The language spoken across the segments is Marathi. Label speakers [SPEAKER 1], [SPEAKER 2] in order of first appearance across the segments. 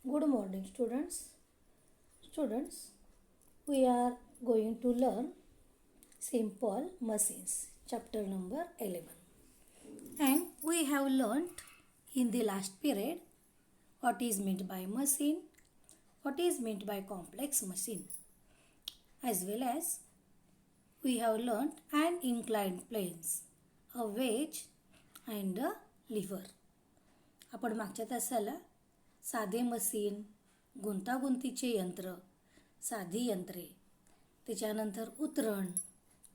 [SPEAKER 1] Good morning, students. Students, we are going to learn simple machines, chapter number 11. And we have learnt in the last period what is meant by machine, what is meant by complex machine, as well as we have learnt an inclined planes, a wedge and a lever. आपण मागच्या तासाला साधे मशीन, गुंतागुंतीचे यंत्र, साधी यंत्रे, त्याच्यानंतर उतरण,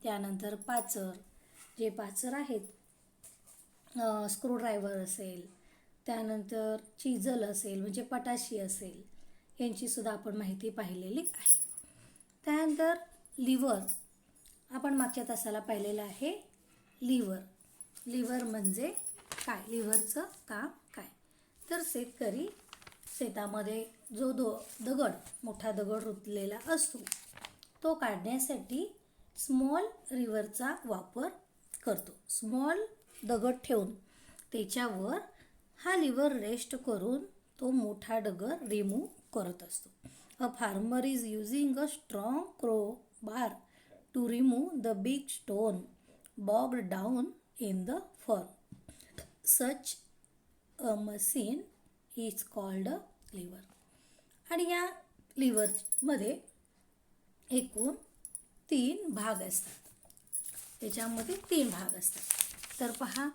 [SPEAKER 1] त्यानंतर पाचर, जे पाचर आहेत स्क्रूड्रायव्हर असेल, त्यानंतर चिजल असेल म्हणजे पटाशी असेल, यांचीसुद्धा आपण माहिती पाहिलेली आहे. त्यानंतर लिव्हर आपण मागच्या तासाला पाहिलेलं आहे. लिव्हर म्हणजे काय, लिव्हरचं काम काय, तर शेतकरी शेतामध्ये जो दगड, मोठा दगड रुतलेला असतो तो काढण्यासाठी स्मॉल लिव्हरचा वापर करतो. स्मॉल दगड ठेवून त्याच्यावर हा लिव्हर रेस्ट करून तो मोठा दगड रिमूव्ह करत असतो. A farmer is using a strong crowbar to remove the big stone bogged down in the farm. Such a machine is called a lever. आणि या लिव्हरमध्ये एकूण 3 भाग असतात. त्याच्यामध्ये 3 भाग असतात. तर पहा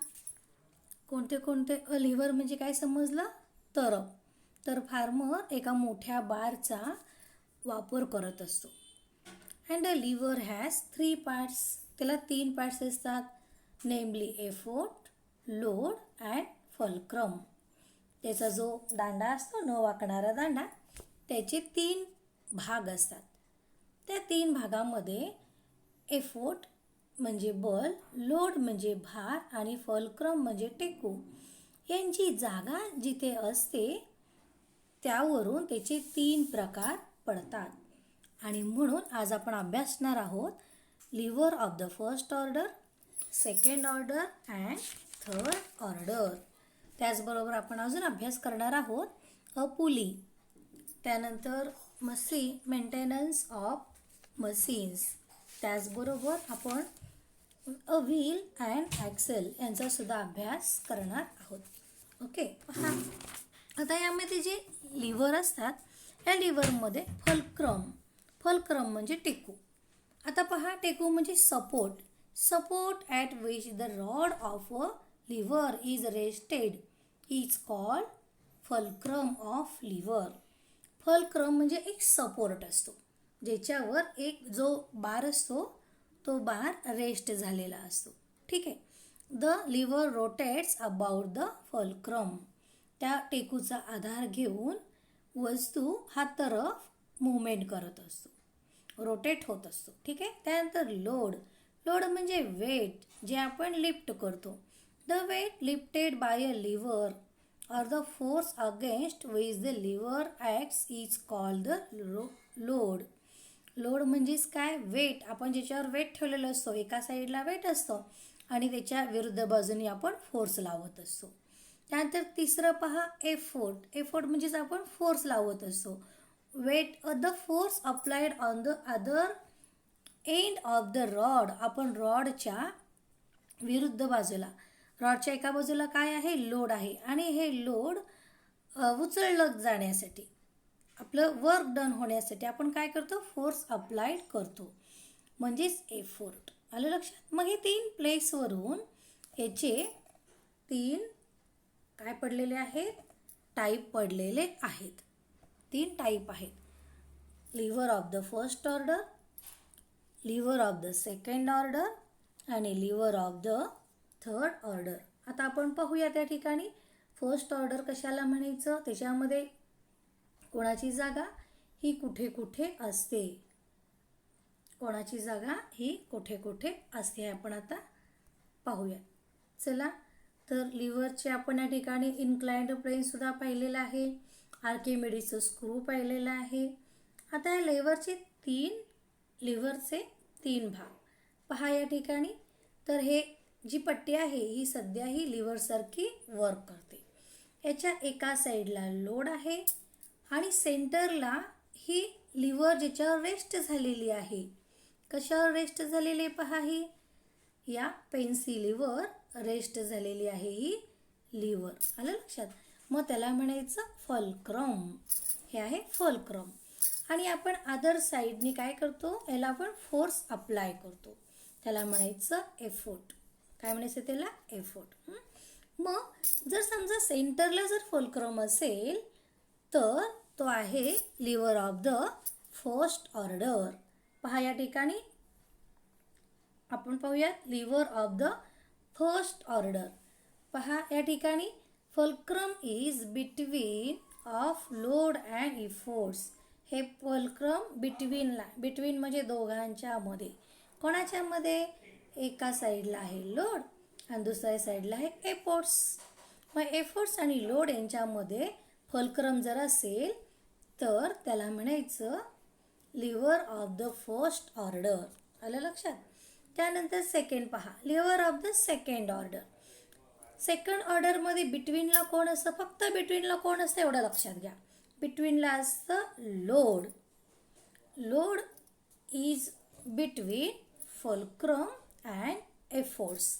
[SPEAKER 1] कोणते कोणते. लिव्हर म्हणजे काय समजलं तर फार्मर एका मोठ्या बारचा वापर करत असतो. And a lever has 3 parts. त्याला 3 पार्ट्स असतात, नेमली एफोर्ट, लोड अँड फलक्रम. त्याचा जो दांडा असतो न वाकणारा दांडा, त्याचे 3 भाग असतात. त्या 3 भागामध्ये एफोर्ट म्हणजे बल, लोड म्हणजे भार आणि फलक्रम म्हणजे टेकू यांची जागा जिथे असते त्यावरून त्याचे 3 प्रकार पडतात. आणि म्हणून आज आपण अभ्यासणार आहोत lever of the first order, second order and third order. त्याचबरोबर आपण अजून अभ्यास करणार आहोत अ पुली, त्यानंतर मेंटेनन्स ऑफ मशीन्स. त्याचबरोबर आपण अ व्हील अँड ॲक्सेल यांचा सुद्धा अभ्यास करणार आहोत. ओके. पहा आता यामध्ये जे लिव्हर असतात या लिव्हरमध्ये फलक्रम म्हणजे टेकू. आता पहा टेकू म्हणजे support at which the rod of a lever is rested is called fulcrum of lever. Fulcrum म्हणजे एक सपोर्ट असतो ज्याच्यावर एक जो बार असतो तो बार रेस्ट झालेला असतो. ठीक आहे. The lever rotates about the fulcrum. त्या टेकूचा आधार घेऊन वस्तू हा तरफ मूवमेंट करत असतो, रोटेट होत असतो. ठीक आहे. त्यानंतर लोड म्हणजे वेट जे आपण लिफ्ट करतो. The weight lifted by a lever or the force against which the lever acts is called the load. Load म्हणजेच काय, वेट. आपण ज्याच्यावर वेट ठेवलेलं असतो, एका साईडला वेट असतो आणि त्याच्या विरुद्ध बाजूने आपण फोर्स लावत असतो. त्यानंतर तिसरं पहा एफोर्ट म्हणजेच आपण फोर्स लावत असतो. Weight the force applied on the other end of the rod. आपण रॉडच्या विरुद्ध बाजूला, रॉडच्या एका बाजूला काय आहे, लोड आहे आणि हे लोड उचललं जाण्यासाठी, आपलं वर्क डन होण्यासाठी आपण काय करतो, फोर्स अप्लाइड करतो म्हणजेच एफोर्ट. आलं लक्षात. मग हे 3 प्लेसवरून याचे 3 काय पडलेले आहेत, टाईप पडलेले आहेत. 3 टाईप आहेत. Lever of the first order, lever of the second order आणि lever of the third order. आता आपण पाहूया त्या ठिकाणी फर्स्ट ऑर्डर कशाला म्हणायचं, त्याच्यामध्ये कोणाची जागा ही कुठे कुठे असते, कोणाची जागा ही कुठे कुठे असते आपण आता पाहूया. चला तर लिव्हरचे आपण या ठिकाणी इन्क्लाइन्ड प्लेन सुद्धा पाहिलेलं आहे, आर्किमिडीजचं स्क्रू पाहिलेलं आहे. आता या लिव्हरचे 3 भाग पहा या ठिकाणी. तर हे जी पट्टी आहे ही सध्या ही लिव्हरसारखी वर्क करते. याच्या एका साईडला लोड आहे, आणि सेंटरला ही लिव्हर ज्याच्यावर रेस्ट झालेली आहे. कशावर रेस्ट झालेली आहे पहा, ही या पेन्सिलीवर रेस्ट झालेली आहे ही लिव्हर. आलं लक्षात. मग त्याला म्हणायचं फल्क्रम. हे आहे फल्क्रम. आणि आपण अदर साईडनी काय करतो, याला आपण फोर्स अप्लाय करतो, त्याला म्हणायचं एफोर्ट. काय म्हणायचं त्याला, एफोर्ट. मग जर समजा सेंटरला जर फल्क्रम असेल तर तो आहे lever of the first order. पहा या ठिकाणी आपण पाहूयात lever of the first order. पहा या ठिकाणी fulcrum is between of load and efforts. हे फल्क्रम बिटवीन म्हणजे दोघांच्या मध्ये. कोणाच्या मध्ये, एका साईडला आहे लोड आणि दुसऱ्या साईडला आहे एफोर्ट्स. मग एफोर्ट्स आणि लोड यांच्यामध्ये फल्क्रम जर असेल तर त्याला म्हणायचं lever of the first order. आलं लक्षात. त्यानंतर सेकंड पहा, lever of the second order. Second ऑर्डरमध्ये बिटवीनला कोण असतं, फक्त बिटवीनला कोण असतं एवढं लक्षात घ्या. बिटवीनला असतं load. Load is between fulcrum and efforts.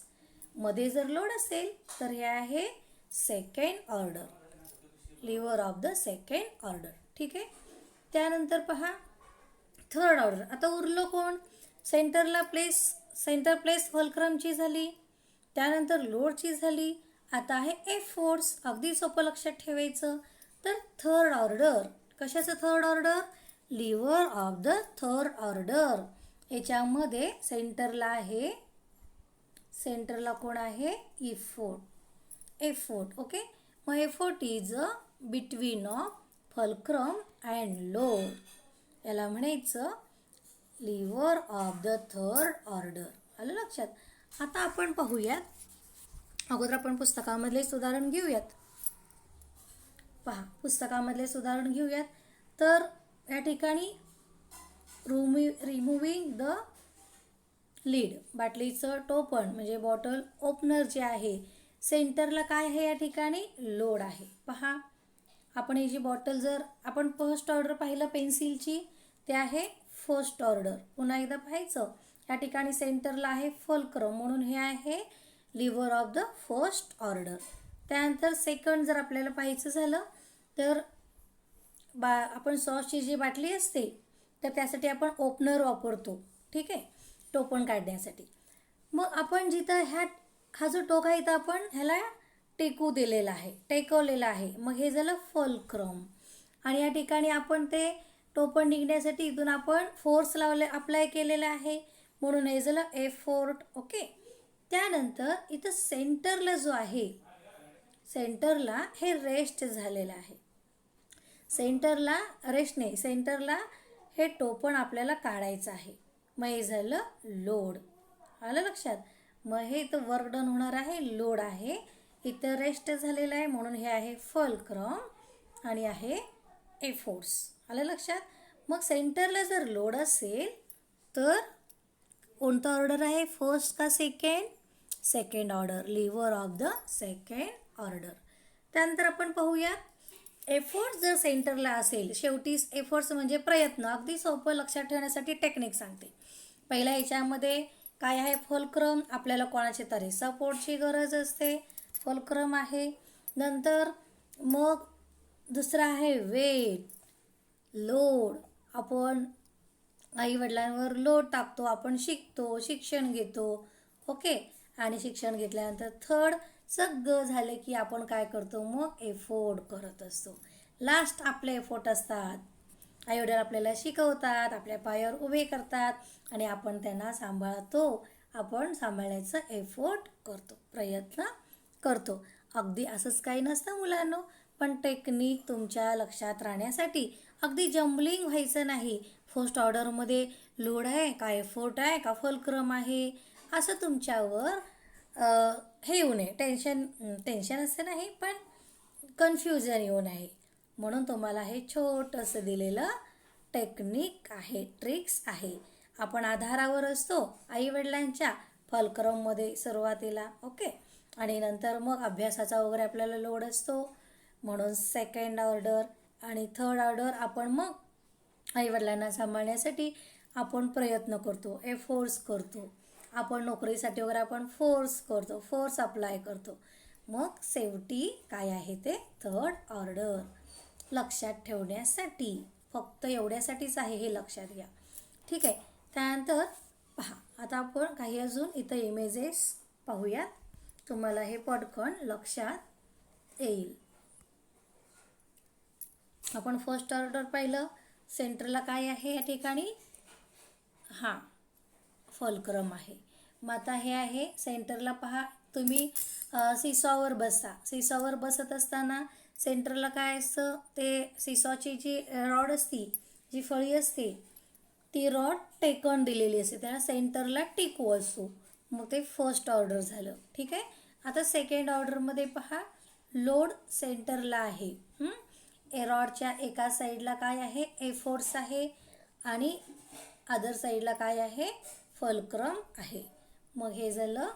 [SPEAKER 1] मध्ये जर लोड असेल तर हे आहे second order, lever of the second order. ठीक आहे. त्यानंतर पहा थर्ड ऑर्डर. आता उरलं कोण, सेंटर प्लेस फल्क्रमची झाली, त्यानंतर लोडची झाली, आता आहे एफोर्ट्स. अगदी सोपं लक्षात ठेवायचं. तर थर्ड ऑर्डर, कशाचं third order, lever of the third order. याच्यामध्ये सेंटरला कोण आहे, एफोर्ट. ओके. मग effort is between of fulcrum and load. याला म्हणायचं lever of the third order. आलं लक्षात. आता आपण पाहूयात, अगोदर आपण पुस्तकामधले उदाहरण घेऊयात. पहा पुस्तकामधले उदाहरण घेऊयात. तर या ठिकाणी रिमुव्हिंग द लीड, बाटलीचं टोपण म्हणजे बॉटल ओपनर जे आहे, सेंटरला काय आहे या ठिकाणी, लोड आहे. पहा आपण ही जी बॉटल, जर आपण फर्स्ट ऑर्डर पाहिलं पेन्सिलची, ते आहे फर्स्ट ऑर्डर. पुन्हा एकदा पाहायचं, या ठिकाणी सेंटरला आहे फल्क्रम म्हणून हे आहे lever of the first order. त्यानंतर सेकंड जर आपल्याला पाहायचं झालं तर आपण सॉसची जी बाटली असते तर त्यासाठी आपण ओपनर वापरतो. ठीक आहे, टोपण काढण्यासाठी. मग आपण जिथं हा जो टोक आहे इथं आपण ह्याला टेकवलेला आहे. मग हे झालं फल्क्रम. आणि या ठिकाणी आपण ते टोपण निघण्यासाठी इथून आपण फोर्स अप्लाय केलेला आहे म्हणून हे झालं एफोर्ट. ओके. त्यानंतर इथं सेंटरला जो आहे, सेंटरला हे रेस्ट झालेलं आहे. सेंटरला हे टोपण आपल्याला काढायचं आहे. मग हे झालं लोड. आलं लक्षात. मग हे इथं वर्क डन होणार आहे, लोड आहे. इथं रेस्ट झालेलं आहे म्हणून हे आहे फल्क्रम आणि आहे एफोर्ट्स. आलं लक्षात. मग सेंटरला जर लोड असेल तर कोणता ऑर्डर आहे, फर्स्ट का second, second order, lever of the second order. त्यानंतर आपण पाहूया एफोर्ट्स जर सेंटरला असेल, शेवटी एफोर्ट्स म्हणजे प्रयत्न. अगदी सोपं लक्षात ठेवण्यासाठी टेक्निक सांगते. पहिल्या ह्याच्यामध्ये काय आहे, फल्क्रम. आपल्याला कोणाचे तरी सपोर्टची गरज असते, फल्क्रम आहे. नंतर मग दुसरा आहे वेट, लोड. आपण आईवडिलांवर लोड टाकतो, आपण शिक्षण घेतो. ओके. आणि शिक्षण घेतल्यानंतर थर्ड सगळं झालं की आपण काय करतो, मग एफोर्ट करत असतो. लास्ट आपले एफोर्ट असतात. आईवडील आपल्याला शिकवतात, आपल्या पायावर उभे करतात आणि आपण त्यांना सांभाळतो. आपण सांभाळण्याचं एफोर्ट करतो, प्रयत्न करतो. अगदी असंच काही नसतं मुलांनो, पण टेक्निक तुमच्या लक्षात राहण्यासाठी अगदी जम्बलिंग व्हायचं नाही. फर्स्ट ऑर्डरमध्ये लोड आहे का, एफोर्ट आहे का, फल्क्रम आहे, असं तुमच्यावर हे येऊ नये, टेन्शन असं नाही, पण कन्फ्युजन येऊ नये म्हणून तुम्हाला हे छोटंसं दिलेलं टेक्निक आहे, ट्रिक्स आहे. आपण आधारावर असतो आईवडिलांच्या, फल्क्रममध्ये सुरुवातीला. ओके. आणि नंतर मग अभ्यासाचा वगैरे आपल्याला लोड असतो म्हणून सेकंड ऑर्डर आणि थर्ड ऑर्डर आपण मग आईवडिलांना सांभाळण्यासाठी आपण प्रयत्न करतो, एफोर्ट्स करतो. आपण नोकरीसाठी वगैरे आपण फोर्स अप्लाय करतो. मग शेवटी काय आहे ते थर्ड ऑर्डर. लक्षात ठेवण्यासाठी, फक्त एवढ्यासाठीच आहे हे लक्षात घ्या. ठीक आहे. त्यानंतर पहा, आता आपण काही अजून इथं इमेजेस पाहूयात, तुम्हाला हे पटकन लक्षात येईल. आपण फर्स्ट ऑर्डर पाहिलं, सेंटरला काय आहे या ठिकाणी, हां फलक्रम आहे. मग आता हे आहे सेंटरला, पहा तुम्ही सीसॉवर बसत असताना सेंटरला काय असतं, ते सीसॉची जी रॉड असती, जी फळी असते, ती रॉड टेकन दिलेली असते, त्याला सेंटरला टिकू असतो. मग ते फर्स्ट ऑर्डर झालं. ठीक आहे. आता सेकंड ऑर्डरमध्ये पहा, लोड सेंटरला आहे. रॉडच्या एका साईडला काय आहे, एफोर्ट्स आहे आणि अदर साईडला काय आहे, फलक्रम आहे. मग हे झालं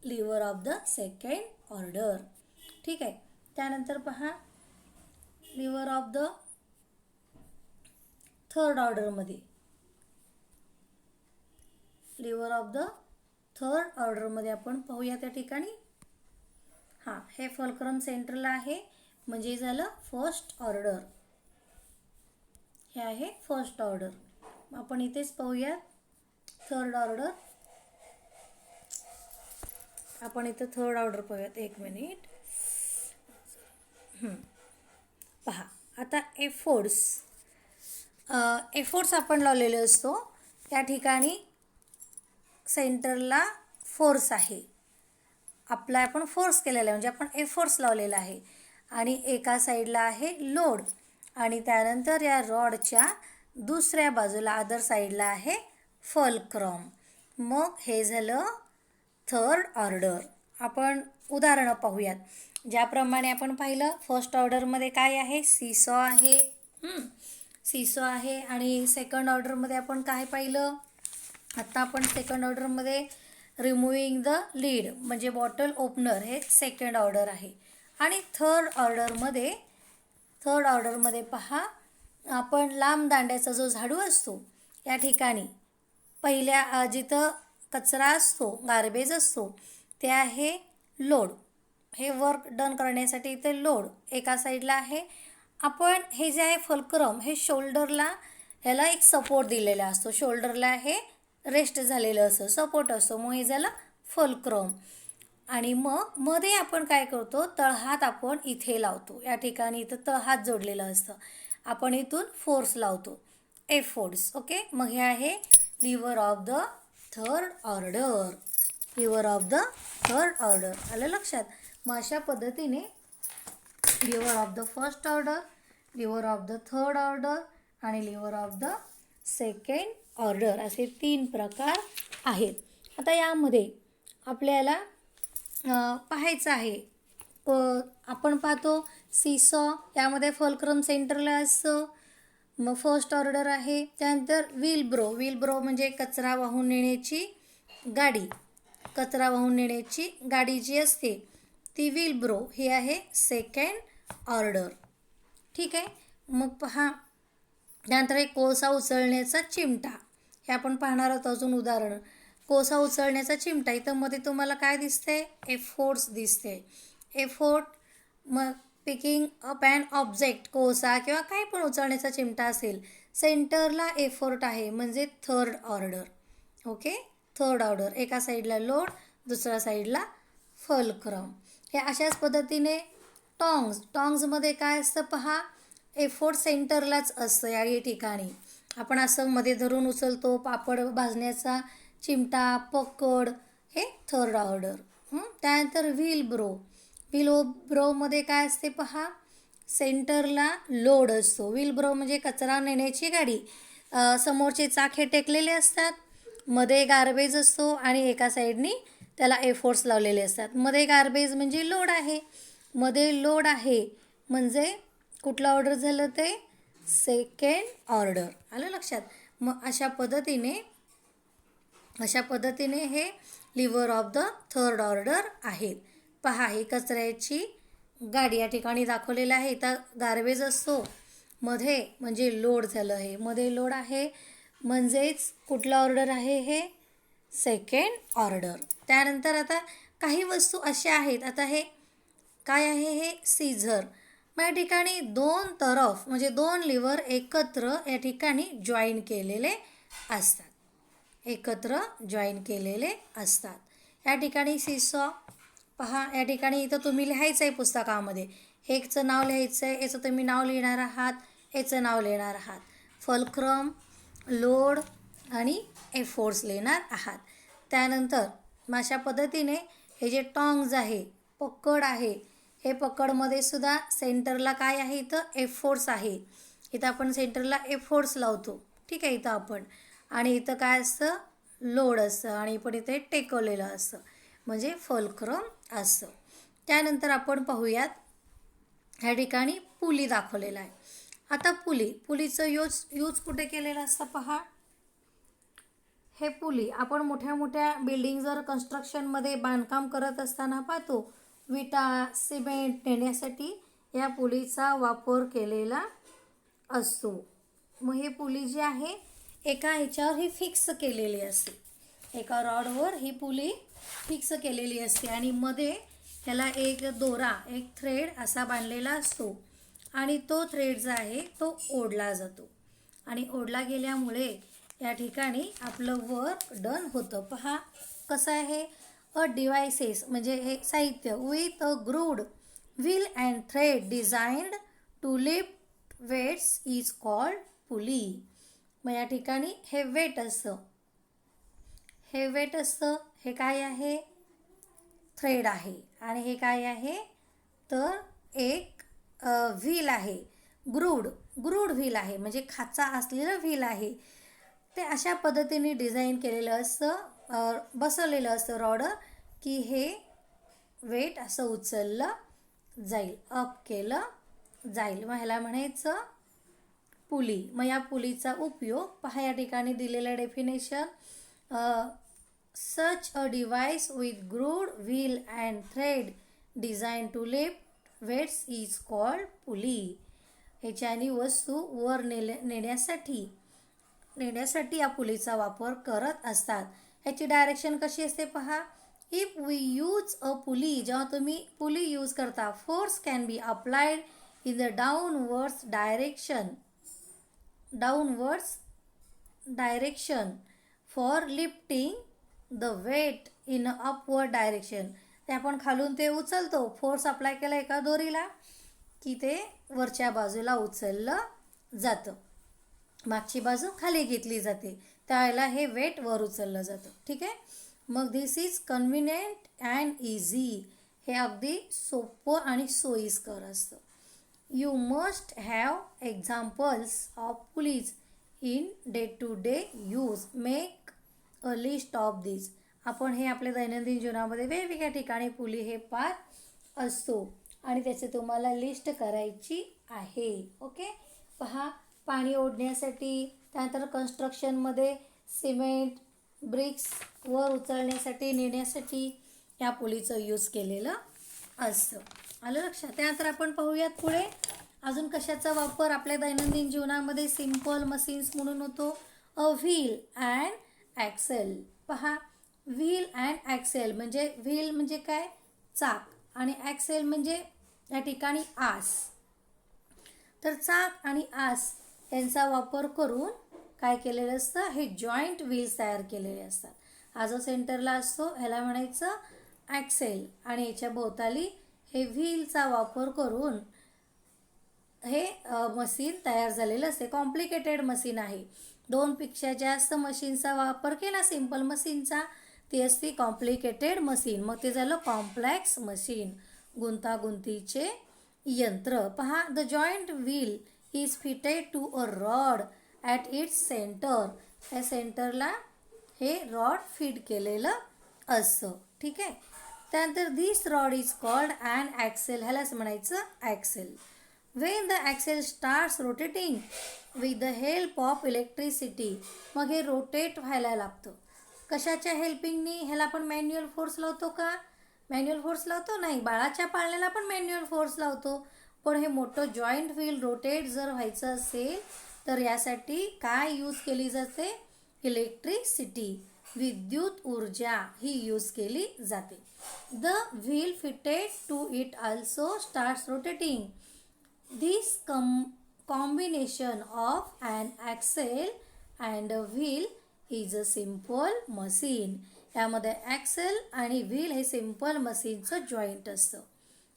[SPEAKER 1] lever of the second order. ठीक आहे. त्यानंतर पहा, लिव्हर ऑफ द थर्ड ऑर्डरमध्ये, आपण पाहूया त्या ठिकाणी. हां, हे फलक्रम सेंटरला आहे म्हणजे झालं फर्स्ट ऑर्डर. हे आहे फर्स्ट ऑर्डर. आपण इथेच पाहूया थर्ड ऑर्डर. आपण इथं थर्ड ऑर्डर पाहूयात. एक मिनिट. पहा, आता एफोर्ट्स आपण लावलेले असतो, त्या ठिकाणी सेंटरला फोर्स आहे. अप्लाय आपण फोर्स केलेला आहे म्हणजे आपण एफोर्ट्स लावलेला आहे. आणि एका साईडला आहे लोड आणि त्यानंतर या रॉडच्या दुसऱ्या बाजूला अदर साईडला आहे फलक्रम. मग हे झालं थर्ड ऑर्डर. आपण उदाहरणं पाहूयात. ज्याप्रमाणे आपण पाहिलं, फर्स्ट ऑर्डरमध्ये काय आहे, सीसॉ आहे आणि सेकंड ऑर्डरमध्ये आपण काय पाहिलं, आता आपण सेकंड ऑर्डरमध्ये रिमूव्हिंग द लीड म्हणजे बॉटल ओपनर, हे सेकंड ऑर्डर आहे. आणि थर्ड ऑर्डरमध्ये पहा, आपण लांब दांड्याचा जो झाडू असतो, या ठिकाणी पहिल्या जिथं कचरा असतो, गार्बेज असतो, ते आहे लोड. हे वर्क डन करण्यासाठी इथे लोड एका साईडला आहे. आपण हे जे आहे फलक्रम, हे शोल्डरला, ह्याला एक सपोर्ट दिलेला असतो, शोल्डरला हे रेस्ट झालेलं असतं, सपोर्ट असतो. मग हे झालं फलक्रम. आणि मग मध्ये आपण काय करतो, तळहात आपण इथे लावतो, या ठिकाणी इथं तळहात जोडलेलं असतं, आपण इथून फोर्स लावतो, एफोर्ट्स. ओके. मग हे आहे lever of the third order. आलं लक्षात. मग अशा पद्धतीने lever of the first order, lever of the third order आणि lever of the second order असे 3 प्रकार आहेत. आता यामध्ये आपल्याला पाहायचं आहे, आपण पाहतो सीसॉ, यामध्ये फलक्रम सेंटरला असतं. मग फर्स्ट ऑर्डर आहे. त्यानंतर व्हील ब्रो म्हणजे कचरा वाहून नेण्याची गाडी जी असते ती व्हील ब्रो, ही आहे सेकंड ऑर्डर. ठीक आहे. मग पहा, त्यानंतर एक कोळसा उचलण्याचा चिमटा, हे आपण पाहणार आहोत अजून उदाहरण. कोळसा उचलण्याचा चिमटा, इथं मध्ये तुम्हाला काय दिसते, एफोर्ट्स दिसते. एफोर्ट, मग पिकिंग अप अँड ऑब्जेक्ट, कोळसा किंवा काही पण उचलण्याचा चिमटा असेल, सेंटरला एफोर्ट आहे म्हणजे third order. Okay. Third order, एका साईडला लोड, दुसऱ्या साईडला फलक्रम. हे अशाच पद्धतीने टॉंग्समध्ये काय असतं पहा, एफोर्ट सेंटरलाच असतं. या ठिकाणी आपण असं मध्ये धरून उचलतो, पापड भाजण्याचा चिमटा, पकड, हे थर्ड ऑर्डर. त्यानंतर व्हील ब्रोमध्ये काय असते पहा, सेंटरला लोड असतो. व्हील ब्रो म्हणजे कचरा नेण्याची गाडी, समोरचे चाके टेकलेले असतात, मध्ये गार्बेज असतो आणि एका साईडनी त्याला एफोर्ट्स लावलेले असतात. मध्ये गार्बेज म्हणजे लोड आहे, म्हणजे कुठलं ऑर्डर झालं ते सेकंड ऑर्डर. आलं लक्षात. मग अशा पद्धतीने हे lever of the third order आहेत. पहा, ही कचऱ्याची गाडी या ठिकाणी दाखवलेला आहे. इथं गार्बेज असतो, मध्ये म्हणजे लोड झालं आहे, मध्ये लोड आहे म्हणजेच कुठला ऑर्डर आहे हे सेकंड ऑर्डर. त्यानंतर आता काही वस्तू अशा आहेत, आता हे काय आहे हे सीझर. मग या ठिकाणी दोन तरफ म्हणजे दोन लिव्हर एकत्र या ठिकाणी जॉईन केलेले असतात, एकत्र जॉईन केलेले असतात. या ठिकाणी सीसॉ पहा, या ठिकाणी इथं तुम्ही लिहायचं आहे पुस्तकामध्ये, एकचं नाव लिहायचं आहे, याचं तुम्ही नाव लिहिणार आहात, याचं नाव लिहिणार आहात, फलक्रम, लोड आणि एफोर्स लिहिणार आहात. त्यानंतर अशा पद्धतीने हे जे टॉंग्ज आहे, पकड आहे, हे पकडमध्ये सुद्धा सेंटरला काय आहे, इथं एफोर्स आहे. इथं आपण सेंटरला एफोर्स लावतो, ठीक आहे. इथं आपण आणि इथं काय असतं, लोड असतं आणि पण इथे टेकवलेलं असतं म्हणजे फलक्रम असतं. त्यानंतर आपण पाहूयात, ह्या ठिकाणी पुली दाखवलेला आहे. आता पुलीचं यूज कुठे केलेलं असतं पहा. हे पुली आपण मोठ्या मोठ्या बिल्डिंगवर कन्स्ट्रक्शनमध्ये बांधकाम करत असताना पाहतो, विटा सिमेंट नेण्यासाठी या पुलीचा वापर केलेला असतो. मग हे पुली जी आहे एका ह्याच्यावर ही फिक्स केलेली असते, एका रॉडवर ही पुली फिक्स केलेली असते आणि मध्ये त्याला एक दोरा, एक थ्रेड असा बांधलेला असतो आणि तो थ्रेड जो आहे तो ओढला जातो आणि ओढला गेल्यामुळे या ठिकाणी आपलं वर्क डन होतं. पहा कसं आहे, अ डिव्हाइसेस म्हणजे हे साहित्य with a grooved wheel and thread designed to lift weights is called pulley. मग या ठिकाणी हे वेट असतं, हे वेट असतं, हे काय आहे, थ्रेड आहे आणि हे काय आहे तर एक व्हील आहे, ग्रूड व्हील आहे म्हणजे खाचा असलेलं व्हील आहे. ते अशा पद्धतीने डिझाईन केलेलं असतं, बसवलेलं असतं रॉडर की हे वेट असं उचललं जाईल, अप केलं जाईल. मग ह्याला म्हणायचं पुली. मग या पुलीचा उपयोग पहा, या ठिकाणी दिलेलं definition, such a device with grooved wheel and thread designed to lift weights is called pulley. ह्याच्यानी वस्तू वर नेण्यासाठी या पुलीचा वापर करत असतात. ह्याची डायरेक्शन कशी असते पहा. If we use a pulley, जेव्हा तुम्ही पुली यूज करता, force can be applied in the direction for lifting the weight in upward direction. ते आपण खालून ते उचलतो, फोर्स अप्लाय केला एका दोरीला की ते वरच्या बाजूला उचललं जातं, मागची बाजू खाली घेतली जाते, त्यावेळेला हे वेट वर उचललं जातं, ठीक आहे. मग this is convenient and easy, हे अगदी सोपं आणि सोयीस्कर असतं. You must have examples of pulleys in day to day use, make a list of this. आपण हे आपल्या दैनंदिन जीवनामध्ये वेगवेगळ्या ठिकाणी पुली हे पाहत असतो आणि त्याची तुम्हाला लिस्ट करायची आहे. ओके, पहा, पाणी ओढण्यासाठी, त्यानंतर कन्स्ट्रक्शनमध्ये सिमेंट ब्रिक्स वर उचलण्यासाठी नेण्यासाठी या पुलीचं यूज केलेलं असतं. आलं लक्षात. त्यानंतर आपण पाहूयात पुढे अजून कशाचा वापर आपल्या दैनंदिन जीवनामध्ये सिम्पल मशीन्स म्हणून होतो. A wheel and axle. पहा, व्हील अँड ॲक्सेल म्हणजे व्हील म्हणजे काय, चाक, आणि ॲक्सेल म्हणजे या ठिकाणी आस. तर चाक आणि आस यांचा वापर करून काय केलेलं असतं, हे जॉईंट व्हील्स तयार केलेले असतात. हा जो सेंटरला असतो ह्याला म्हणायचं ॲक्सेल आणि याच्या भोवताली हे व्हीलचा वापर करून हे मशीन तयार झालेलं असते. कॉम्प्लिकेटेड मशीन आहे. 2 पेक्षा जास्त मशीनचा वापर केला सिंपल मशीनचा, ती असते कॉम्प्लिकेटेड मशीन. मग ते झालं कॉम्प्लेक्स मशीन, गुंतागुंतीचे यंत्र. पहा, the joint wheel is fitted to a rod at its centre. या सेंटरला हे रॉड फिट केलेलं असतं, ठीक आहे. त्यानंतर this rod is called an axle, ह्यालाच म्हणायचं axle. When the axle starts rotating with the help of electricity, मग हे रोटेट व्हायला लागतं. कशाच्या हेल्पिंगनी, ह्याला आपण मॅन्युअल फोर्स लावतो का, मॅन्युअल फोर्स लावतो नाही, बाळाच्या पाळण्याला पण मॅन्युअल फोर्स लावतो. पण हे मोठं जॉईंट व्हील रोटेट जर व्हायचं असेल तर यासाठी काय यूज केली जाते? इलेक्ट्रिसिटी, विद्युत ऊर्जा ही यूज केली जाते. The wheel fitted to it also starts rotating. This combination of an axle and a wheel is a simple machine. यामध्ये ॲक्सेल आणि व्हील हे सिम्पल मशीनचं जॉईंट असतं.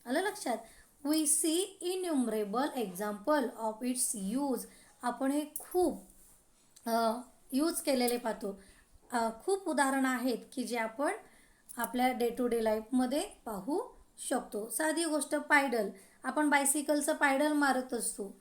[SPEAKER 1] आलं लक्षात? We see innumerable example of its use. आपण हे खूप यूज केलेले पाहतो. खूप उदाहरणं आहेत की जे आपण आपल्या डे टू डे लाईफमध्ये पाहू शकतो. साधी गोष्ट पायडल. आपण बायसिकलचं पायडल मारत असतो.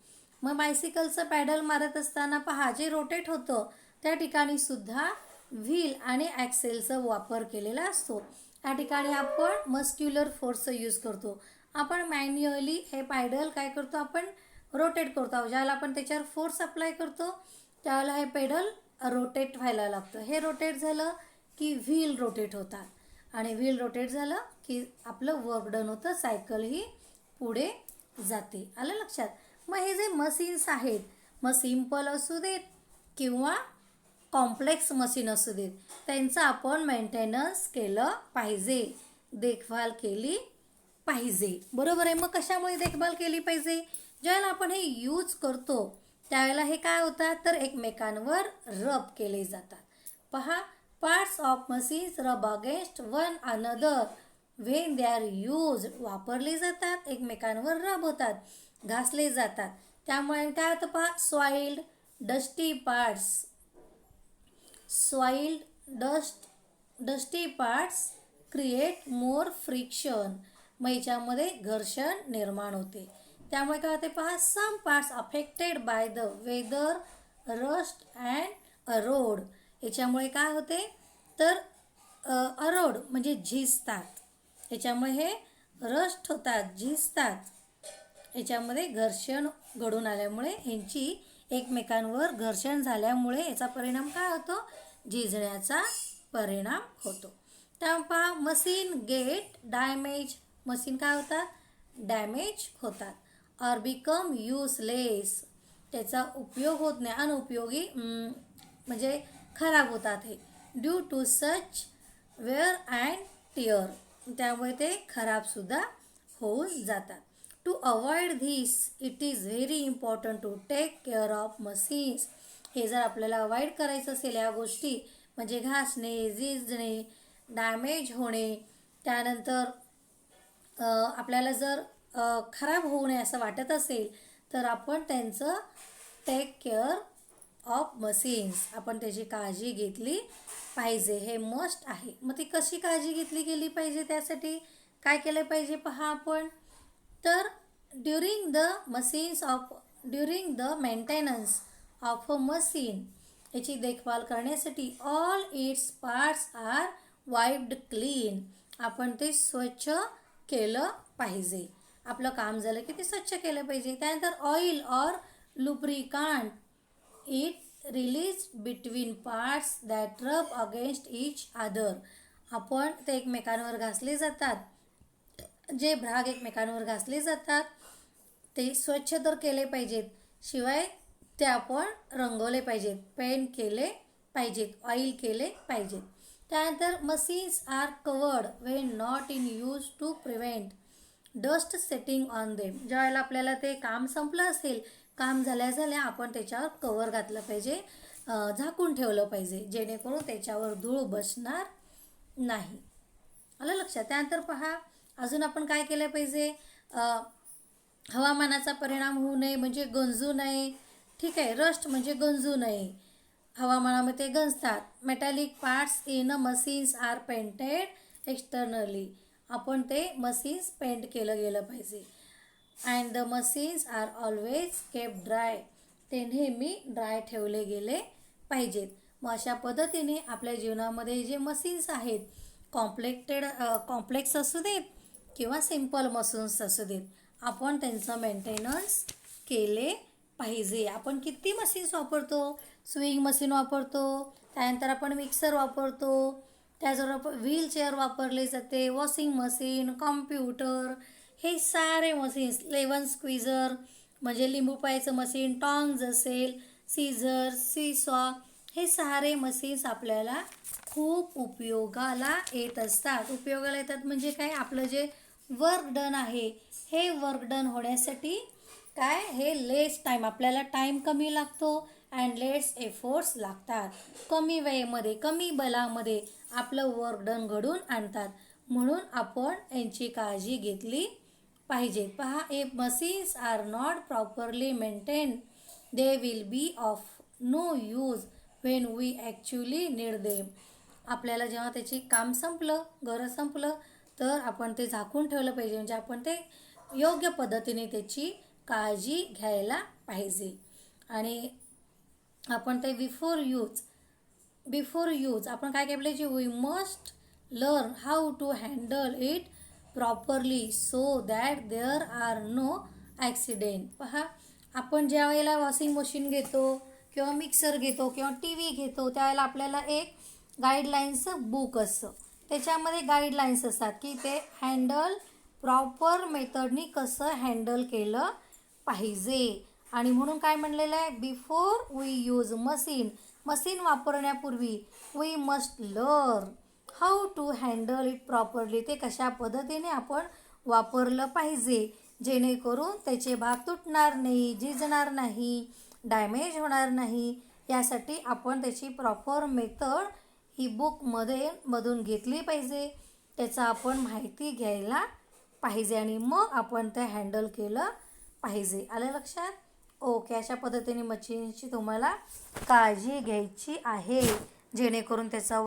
[SPEAKER 1] मग बायसिकलचं पॅडल मारत असताना पहा जे रोटेट होतं त्या ठिकाणी सुद्धा व्हील आणि ॲक्सेलचा वापर केलेला असतो. या ठिकाणी आपण मस्क्युलर फोर्सचा यूज करतो. आपण मॅन्युअली हे पायडल काय करतो? आपण रोटेट करतो. ज्यावेळेला आपण त्याच्यावर फोर्स अप्लाय करतो त्यावेळेला हे पेडल रोटेट व्हायला लागतं. हे रोटेट झालं की व्हील रोटेट होतात आणि व्हील रोटेट झालं की आपलं वर्क डन होतं. सायकल ही पुढे जाते. आलं लक्षात? मग हे जे मशीन्स आहेत, मग सिम्पल असू देत किंवा कॉम्प्लेक्स मशीन असू देत, त्यांचं आपण मेंटेनन्स केलं पाहिजे, देखभाल केली पाहिजे. बरोबर आहे? मग कशामुळे देखभाल केली पाहिजे? ज्यावेळेला आपण हे यूज करतो त्यावेळेला हे काय होतात तर एकमेकांवर रब केले जातात. पहा, पार्ट्स ऑफ मशीन्स रब against one another when they are use. वापरले जातात, एकमेकांवर रब होतात, घासले जातात. त्यामुळे काय होतं पहा, soiled dusty parts create more friction. मग याच्यामध्ये घर्षण निर्माण होते. त्यामुळे काय होते पहा, some parts affected by the weather, rust and erode. याच्यामुळे काय होते तर अरोड म्हणजे झिजतात. याच्यामुळे हे रस्ट होतात, झिजतात. याच्यामध्ये घर्षण घडून आल्यामुळे यांची एकमेकांवर घर्षण झाल्यामुळे याचा परिणाम काय होतो? झिजण्याचा परिणाम होतो. त्यामुळे पहा, मशीन गेट डॅमेज. मशीन काय होतात? डॅमेज होतात. Or become useless. त्याचा उपयोग होत नाही, अनुपयोगी म्हणजे खराब होतात हे. Due to such wear and tear. त्यामुळे ते खराबसुद्धा होऊन जातात. To avoid this it is very important to take care of machines. हे जर आपल्याला अवॉइड करायचं असेल या गोष्टी, म्हणजे घासणे, झिजणे, डॅमेज होणे, त्यानंतर आपल्याला जर खराब होऊ नये असं वाटत असेल तर आपण त्यांचं टेक केअर ऑफ मशीन्स, आपण त्याची काळजी घेतली पाहिजे. हे मस्ट आहे. मग ती कशी काळजी घेतली गेली पाहिजे? त्यासाठी काय केलं पाहिजे पहा आपण. तर during the maintenance of a machine, याची देखभाल करण्यासाठी all its parts are wiped clean. आपण ते स्वच्छ केलं पाहिजे. आपलं काम झालं की ते स्वच्छ केलं पाहिजे. त्यानंतर oil or lubricant it release between parts that rub against each other. आपण ते एकमेकांवर घासले जातात. जे भाग एकमेकांवर घासले जातात ते स्वच्छ तर केले पाहिजेत, शिवाय ते आपण रंगवले पाहिजेत, पेंट केले पाहिजेत, ऑइल केले पाहिजेत. त्यानंतर machines are covered when not in use to prevent dust setting on them. ज्यावेळेला आपल्याला ते काम संपलं असेल, काम झाल्या आपण त्याच्यावर कवर घातलं पाहिजे, झाकून ठेवलं पाहिजे, जेणेकरून त्याच्यावर धूळ बसणार नाही. आलं लक्षात? त्यानंतर पहा, अजून आपण काय केलं पाहिजे, हवामानाचा परिणाम होऊ नये म्हणजे गंजू नये. ठीक आहे, रस्ट म्हणजे गंजू नये, हवामानामध्ये गंजतात. Metallic parts in a machines are painted externally. आपण ते मशीन्स पेंट केलं गेलं पाहिजे. And the machines are always kept dry. ते नेहमी ड्राय ठेवले गेले पाहिजेत. मग अशा पद्धतीने आपल्या जीवनामध्ये जे मशीन्स आहेत, कॉम्प्लेक्स असू देत किंवा सिम्पल मशीन्स असू देत, आपण त्यांचं मेंटेनन्स केले पाहिजे. आपण किती मशीन्स वापरतो? स्विंग मशीन वापरतो, त्यानंतर आपण मिक्सर वापरतो, त्याचबरोबर व्हीलचेअर वापरले जाते, वॉशिंग मशीन, कॉम्प्युटर, हे सारे मशीन्स, लेमन स्क्वीझर म्हणजे लिंबू पायाचं मशीन, टॉंग्स असेल, सीझर, सीसॉ, हे सारे मशीन्स आपल्याला खूप उपयोगाला येत असतात. उपयोगाला येतात म्हणजे काय, आपलं जे वर्क डन आहे हे वर्क डन होण्यासाठी काय, हे लेस टाईम, आपल्याला टाईम कमी लागतो अँड लेस एफर्ट्स लागतात. कमी वेळेमध्ये, कमी बलामध्ये आपलं वर्क डन घडून आणतात. म्हणून आपण यांची काळजी घेतली पाहिजे. पहा, if machines are not properly maintain they will be of no use when we actually need them. आपल्याला जेव्हा त्याची काम संपलं, गरज संपलं, तर आपण ते झाकून ठेवलं पाहिजे. म्हणजे आपण ते योग्य पद्धतीने त्याची काळजी घ्यायला पाहिजे. आणि आपण ते बिफोर यूज आपण काय केलं पाहिजे, we must learn how to handle it properly so that there are no accident. पहा, आपण ज्या वेळेला वॉशिंग मशीन घेतो किंवा मिक्सर घेतो किंवा टी व्ही घेतो, त्यावेळेला आपल्याला एक गाईडलाईन्सचं बुक असतं. त्याच्यामध्ये गाईडलाईन्स असतात की ते हँडल प्रॉपर मेथडनी कसं हँडल केलं पाहिजे. आणि म्हणून काय म्हणलेलं आहे, बिफोर वी यूज मशीन वापरण्यापूर्वी we must learn how to handle it properly, ते कशा पद्धतीने आपण वापरलं पाहिजे जेणेकरून त्याचे भाग तुटणार नाही, झिजणार नाही, डॅमेज होणार नाही. यासाठी आपण त्याची प्रॉपर मेथड ही मधून घेतली पाहिजे. त्याचा आपण माहिती घ्यायला पाहिजे आणि मग आपण ते हँडल केलं पाहिजे. आलं लक्षात? ओके, अशा पद्धतीने मशीनची तुम्हाला काळजी घ्यायची आहे जेणेकरून त्याचा